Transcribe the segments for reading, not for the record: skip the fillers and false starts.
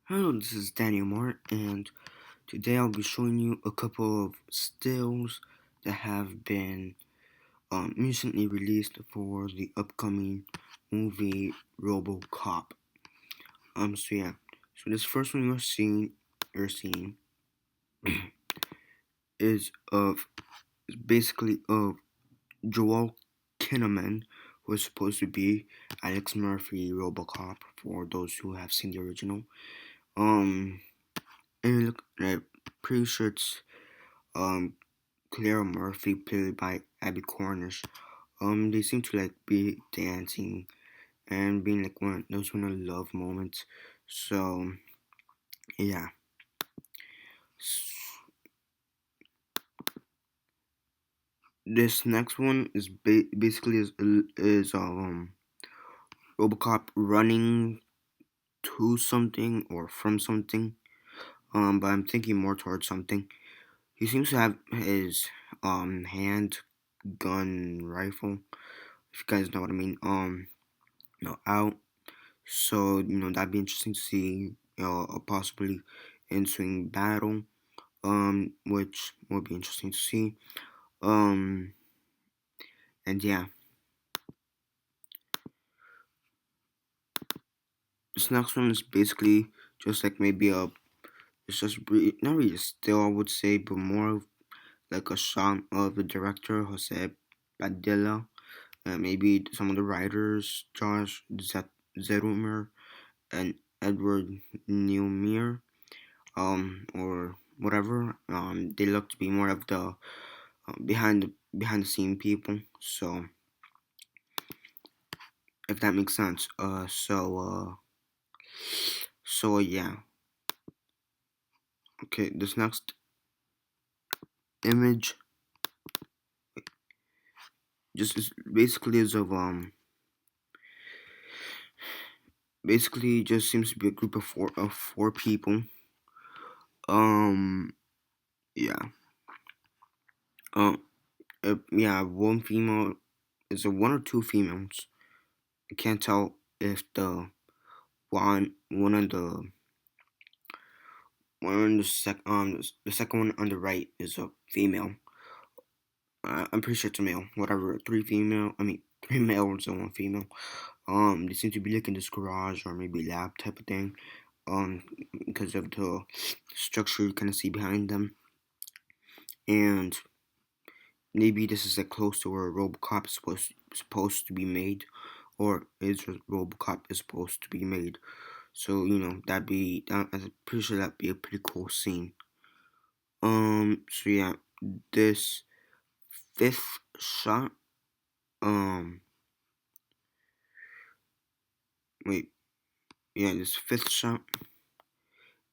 Hello, this is Daniel Mart, and today I'll be showing you a couple of stills that have been recently released for the upcoming movie Robocop. So this first one you're seeing is of is basically of Joel Kinnaman, who is supposed to be Alex Murphy Robocop for those who have seen the original. Um, and look, I'm pretty sure it's um Claire Murphy, played by Abby Cornish. They seem to be dancing and being like one of love moments. So yeah, this next one is basically is Robocop running to something or from something. But I'm thinking more towards something. He seems to have his hand gun rifle. If you guys know what I mean. Out. So, that'd be interesting to see, a possibly ensuing battle, which would be interesting to see. Um, and yeah, this next one is basically just like maybe it's just not really a still, I would say, but more of like a shot of the director, Jose Padilla, and maybe some of the writers, Josh Zerumer and Edward Newmere, or whatever. They look to be more of the behind the scene people. So if that makes sense. Yeah. Okay, this next image just is basically is of basically just seems to be a group of four people. Um yeah. Um yeah, one female, is it one or two females? I can't tell if the one on the second one on the right is a female. I'm pretty sure it's a male. Whatever, three males and one female. They seem to be like in this garage or maybe lab type of thing. Because of the structure you kind of see behind them, and maybe this is like close to where Robocop is supposed to be made, or is Robocop is supposed to be made. So I'm pretty sure that'd be a pretty cool scene. So yeah, this fifth shot. Um, wait, yeah, this fifth shot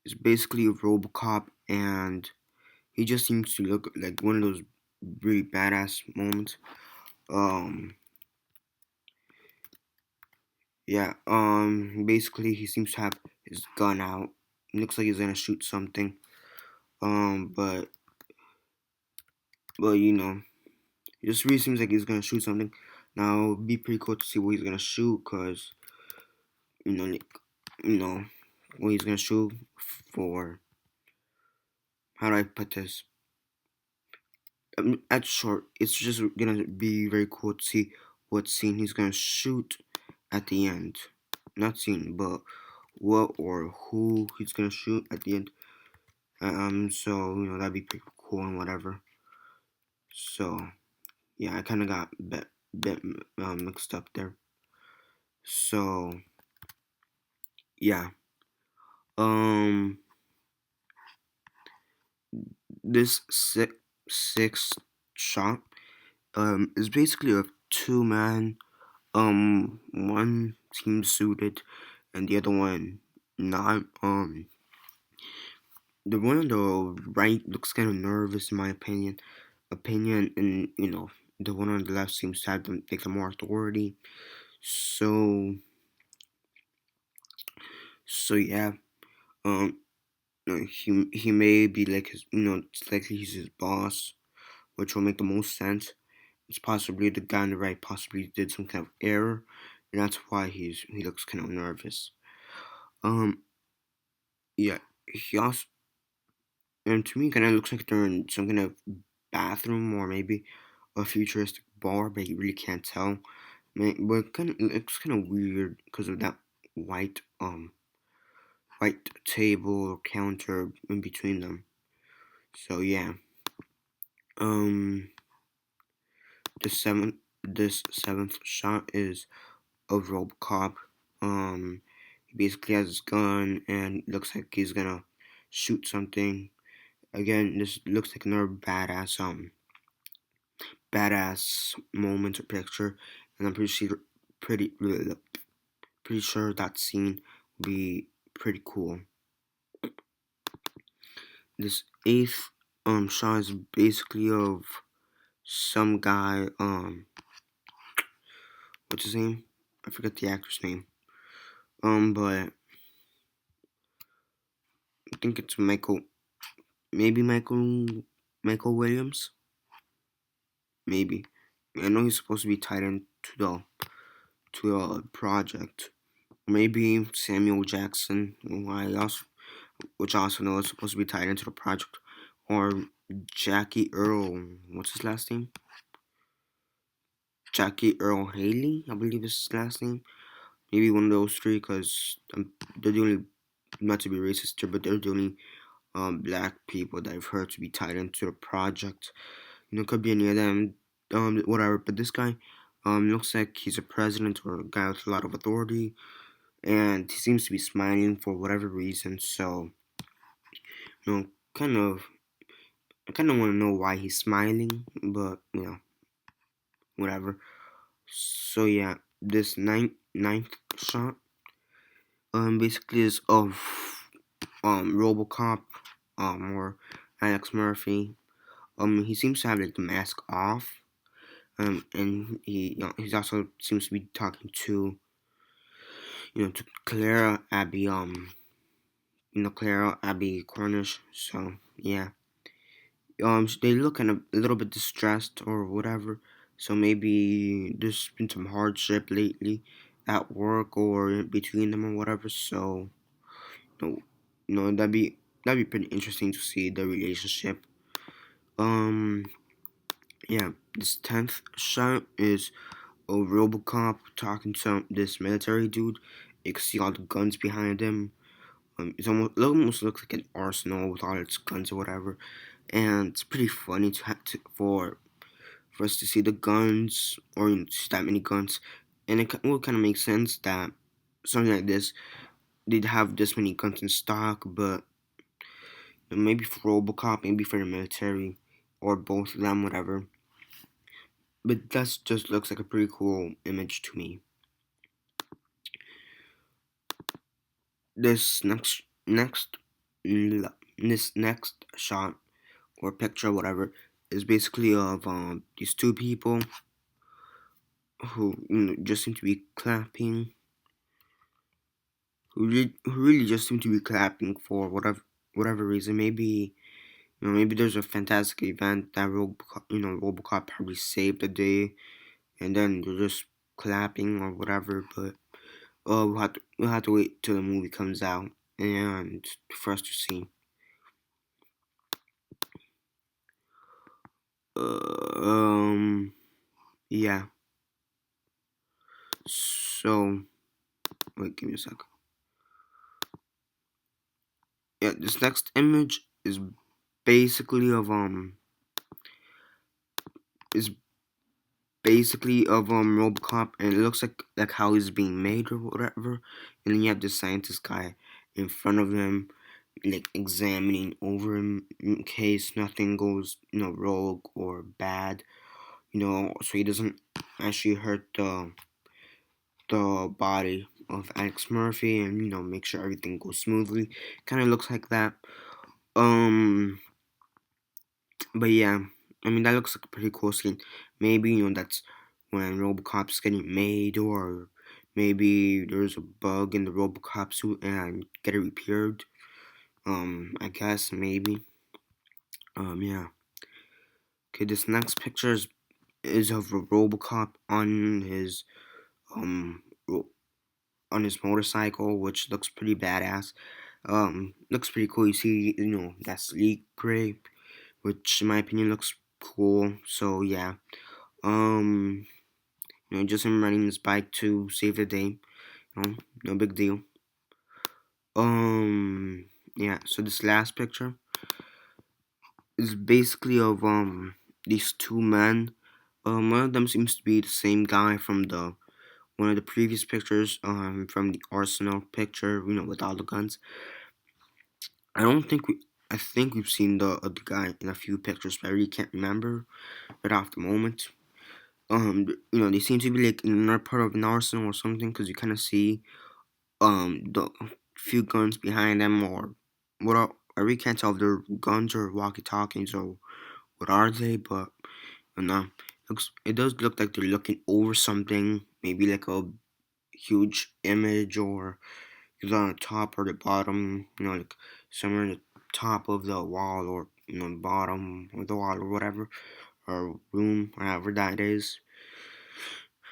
is basically a Robocop, and he just seems to look like one of those really badass moments. Um, yeah. Basically, he seems to have his gun out. It looks like he's gonna shoot something. But it just really seems like he's gonna shoot something. Now, it'd be pretty cool to see what he's gonna shoot, cause you know, like, you know, what he's gonna shoot for. How do I put this? At short, it's just gonna be very cool to see what scene he's gonna shoot at the end. Not scene, but what or who he's gonna shoot at the end. So that'd be pretty cool and whatever. So yeah, I kind of got bit mixed up there. So yeah, um, this sixth shot is basically a two-man, one team suited and the other one not. The one on the right looks kind of nervous in my opinion, and the one on the left seems to have like the more authority. So yeah, um, he may be like his, it's likely he's his boss, which will make the most sense. It's possibly the guy on the right possibly did some kind of error, and that's why he looks kind of nervous. Um, Yeah, he also, and to me, kind of looks like they're in some kind of bathroom or maybe a futuristic bar, but you really can't tell. But kind of it looks kind of weird because of that white white table or counter in between them. So yeah, um, the seventh this seventh shot is of Robocop. He basically has his gun and looks like he's gonna shoot something. Again, this looks like another badass moment or picture, and I'm pretty pretty sure that scene will be pretty cool. This eighth shot is basically of some guy what's his name? I forget the actor's name. But I think it's maybe Michael Williams, maybe. I know he's supposed to be tied into the project. Maybe Samuel Jackson, which I also know is supposed to be tied into the project, or Jackie Earl. What's his last name? Jackie Earl Haley, I believe is his last name. Maybe one of those three, because they're the only, not to be racist here, but they're the only black people that I've heard to be tied into the project. Could be any of them, whatever. But this guy, looks like he's a president or a guy with a lot of authority, and he seems to be smiling for whatever reason. So, you know, kind of, I kind of want to know why he's smiling, but whatever. So yeah, this ninth shot, basically is of Robocop, or Alex Murphy. He seems to have like the mask off. And he's also seems to be talking to to Clara Abby Clara Abby Cornish. So yeah, they look kind of a little bit distressed or whatever. So maybe there's been some hardship lately at work or in between them or whatever. So you know, that'd be pretty interesting to see the relationship. Um, yeah, this 10th shot is a Robocop talking to this military dude. You can see all the guns behind him. It almost looks like an arsenal with all its guns or whatever, and it's pretty funny for us to see the guns or see that many guns, and it will kind of make sense that something like this they'd have this many guns in stock, but maybe for Robocop, maybe for the military, or both of them, whatever. But that just looks like a pretty cool image to me. This next shot or picture, whatever, is basically of these two people who just seem to be clapping, who really just seem to be clapping for whatever reason. Maybe maybe there's a fantastic event that Robocop probably saved the day, and then they're just clapping or whatever. But we'll have to wait till the movie comes out and for us to see. Yeah. So wait, give me a second. Yeah, this next image basically of um is basically of Robocop, and it looks like how he's being made or whatever. And then you have the scientist guy in front of him, like examining over him in case nothing goes rogue or bad, so he doesn't actually hurt the body of Alex Murphy, and make sure everything goes smoothly. Kind of looks like that. Um, but yeah, I mean that looks like a pretty cool scene. Maybe that's when Robocop's getting made, or maybe there's a bug in the Robocop suit and get it repaired. I guess maybe. Yeah. Okay, this next picture is of a Robocop um ro- on his motorcycle, which looks pretty badass. Looks pretty cool. You see, that sleek gray, which in my opinion looks cool. So yeah, um, just him riding his bike to save the day. No big deal. Um, yeah. So this last picture is basically of these two men. One of them seems to be the same guy from the one of the previous pictures. From the Arsenal picture. With all the guns. I don't think we. I think we've seen the other guy in a few pictures, but I really can't remember right off the moment. They seem to be like in another part of an arsenal or something, because you kind of see the few guns behind them, or what are, I really can't tell if they're guns or walkie talkies or what are they, but no, it does look like they're looking over something, maybe like a huge image, or either on the top or the bottom, like somewhere in the top of the wall, or bottom of the wall, or whatever, or room, or however that is.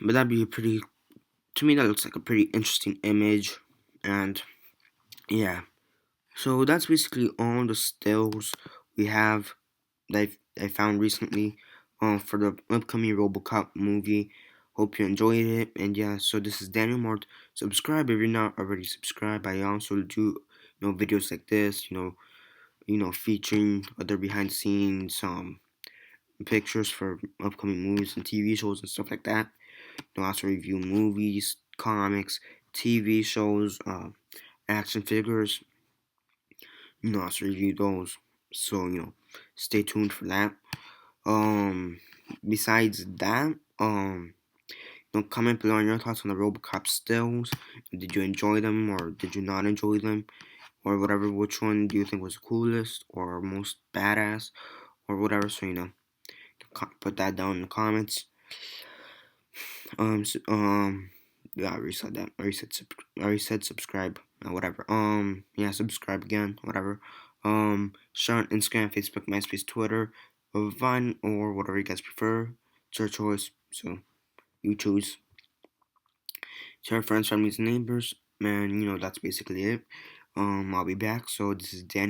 But that'd be a pretty, to me, that looks like a pretty interesting image, and yeah. So that's basically all the stills we have that I found recently for the upcoming Robocop movie. Hope you enjoyed it. And yeah, so this is Daniel Mart. Subscribe if you're not already subscribed. I also do videos like this, featuring other behind the scenes pictures for upcoming movies and TV shows and stuff like that. Also review movies, comics, TV shows, action figures, also review those. So, stay tuned for that. Um, Besides that, comment below on your thoughts on the Robocop stills. Did you enjoy them or did you not enjoy them? Or whatever, which one do you think was the coolest or most badass or whatever? So, put that down in the comments. So, yeah, I already said that. I already said subscribe. Whatever. Yeah, subscribe again. Whatever. Share on Instagram, Facebook, MySpace, Twitter, Vine, or whatever you guys prefer. It's your choice. So you choose. Share your friends, families, and neighbors. Man, that's basically it. I'll be back. So this is Dan.